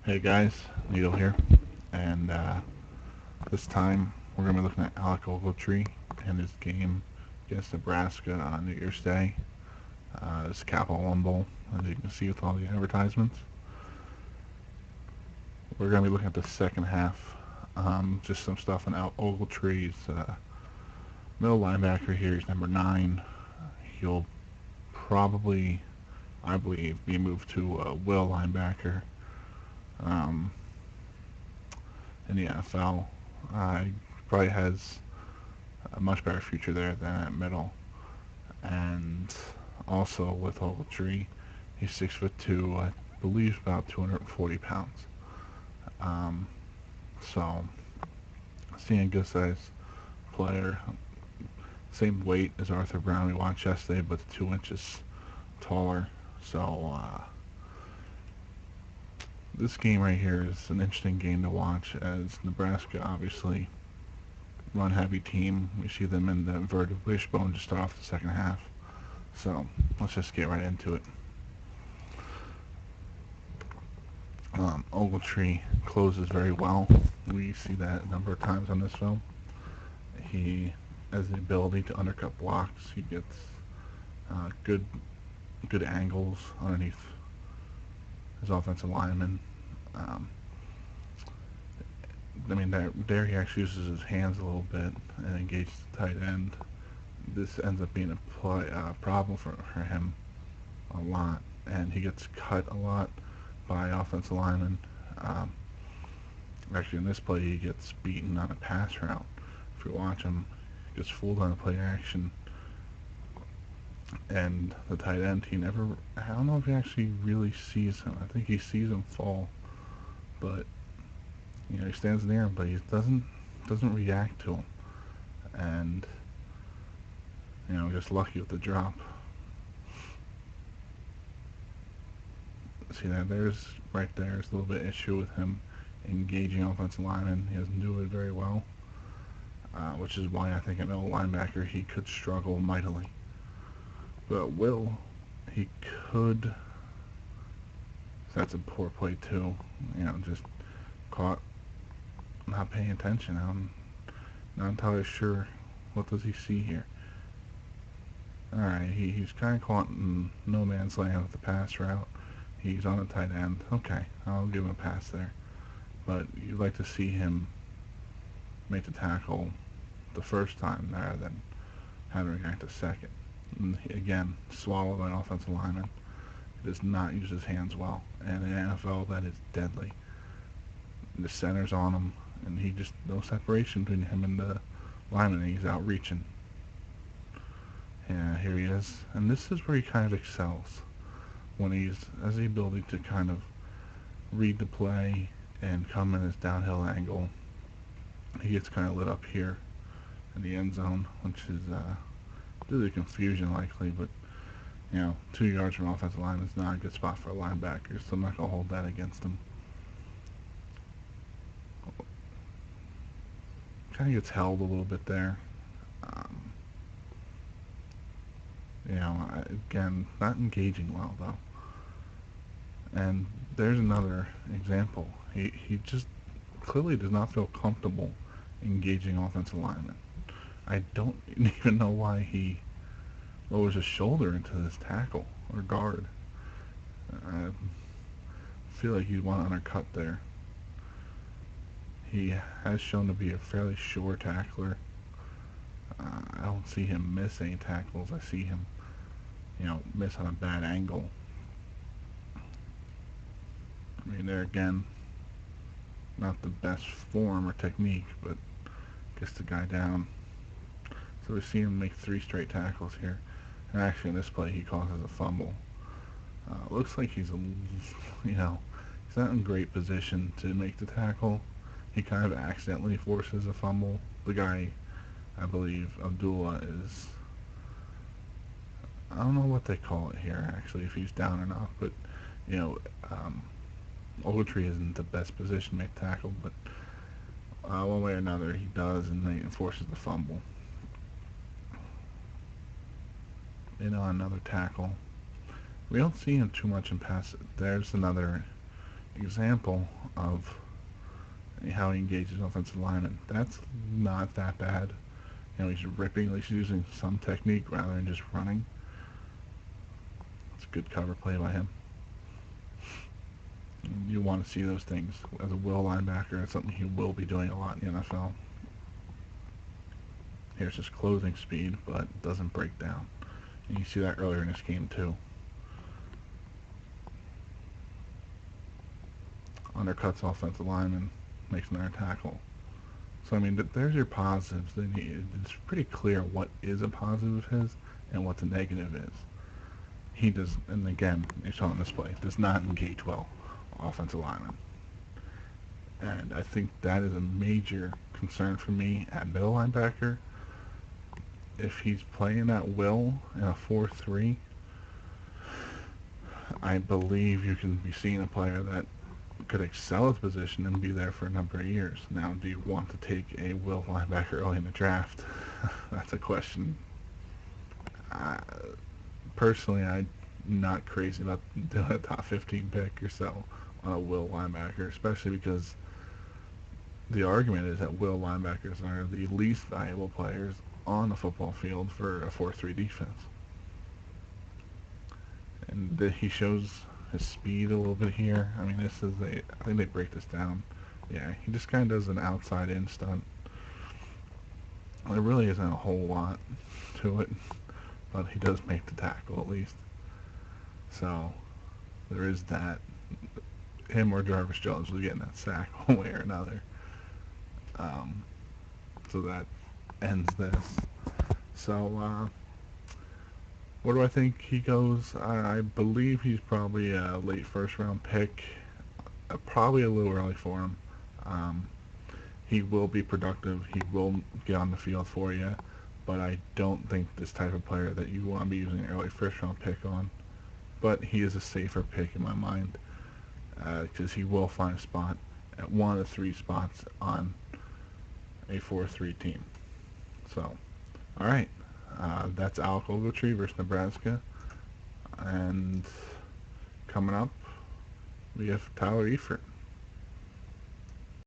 Hey guys, Needle here, and this time we're going to be looking at Alec Ogletree and his game against Nebraska on New Year's Day. This Capital One Bowl, as you can see with all the advertisements. We're going to be looking at the second half, just some stuff on Ogletree's middle linebacker here. He's number 9. He'll probably, I believe, be moved to will linebacker. Um, in the NFL. He probably has a much better future there than at middle. And also with Ogletree, he's 6'2", I believe about 240 pounds. Um, so seeing a good size player, same weight as Arthur Brown we watched yesterday, but 2 inches taller. So this game right here is an interesting game to watch as Nebraska obviously run heavy team. We see them in the inverted wishbone to start off the second half. So let's just get right into it. Ogletree closes very well. We see that a number of times on this film. He has the ability to undercut blocks. He gets good angles underneath his offensive lineman. Um, there he actually uses his hands a little bit and engages the tight end. This ends up being a problem for him a lot, and he gets cut a lot by offensive linemen. Um, Actually, in this play, he gets beaten on a pass route. If you watch him, he gets fooled on a play action, and the tight end, I don't know if he actually really sees him. I think he sees him fall, but he stands near him, but he doesn't react to him, and just lucky with the drop. See that there's a little bit of issue with him engaging offensive linemen. He doesn't do it very well, which is why I think at middle linebacker he could struggle mightily. But he could. That's a poor play too. Just caught not paying attention. I'm not entirely sure. What does he see here? All right, he's kind of caught in no man's land with the pass route. He's on a tight end. Okay, I'll give him a pass there. But you'd like to see him make the tackle the first time rather than having to react a second. And again, swallowed by an offensive lineman. He does not use his hands well. And in the NFL, that is deadly. The center's on him, and no separation between him and the lineman. He's out reaching. Yeah, here he is. And this is where he kind of excels. When he has the ability to kind of read the play and come in his downhill angle. He gets kind of lit up here in the end zone, which is due to confusion likely, but 2 yards from offensive line is not a good spot for a linebacker, so I'm not going to hold that against him. Kind of gets held a little bit there. Um, Again, not engaging well though. And there's another example. He just clearly does not feel comfortable engaging offensive linemen. I don't even know why he lowers his shoulder into this tackle or guard. I feel like he'd want to undercut there. He has shown to be a fairly sure tackler. I don't see him miss any tackles. I see him, miss on a bad angle. There again, not the best form or technique, but gets the guy down. So we see him make 3 straight tackles here. And actually in this play he causes a fumble. Looks like he's not in great position to make the tackle. He kind of accidentally forces a fumble. The guy, I believe, Abdullah is, I don't know what they call it here actually, if he's down or not, but Ogletree isn't the best position to make the tackle, but one way or another he does, and he enforces the fumble. Another tackle. We don't see him too much in pass. There's another example of how he engages offensive linemen. That's not that bad. He's ripping, at least he's using some technique rather than just running. It's a good cover play by him. You want to see those things. As a will linebacker, it's something he will be doing a lot in the NFL. Here's his closing speed, but doesn't break down. And you see that earlier in this game too. Undercuts offensive lineman, makes another tackle. So, I mean, there's your positives. It's pretty clear what is a positive of his and what the negative is. He does, and again, you saw on display, does not engage well offensive linemen. And I think that is a major concern for me at middle linebacker. If he's playing at will in a 4-3, I believe you can be seeing a player that could excel at the position and be there for a number of years. Now, do you want to take a will linebacker early in the draft? That's a question. Personally, I'm not crazy about doing a top 15 pick or so on a will linebacker, especially because the argument is that will linebackers are the least valuable players on the football field for a 4-3 defense. And he shows his speed a little bit here. I mean, I think they break this down. Yeah, he just kind of does an outside-in stunt. There really isn't a whole lot to it, but he does make the tackle at least. So, there is that. Him or Jarvis Jones was getting that sack one way or another. So that ends this. So, where do I think he goes? I believe he's probably a late first-round pick. Probably a little early for him. He will be productive. He will get on the field for you. But I don't think this type of player that you want to be using an early first-round pick on. But he is a safer pick in my mind because he will find a spot at one of the three spots on a 4-3 team. So, all right. That's Alec Ogletree versus Nebraska. And coming up, we have Tyler Eifert.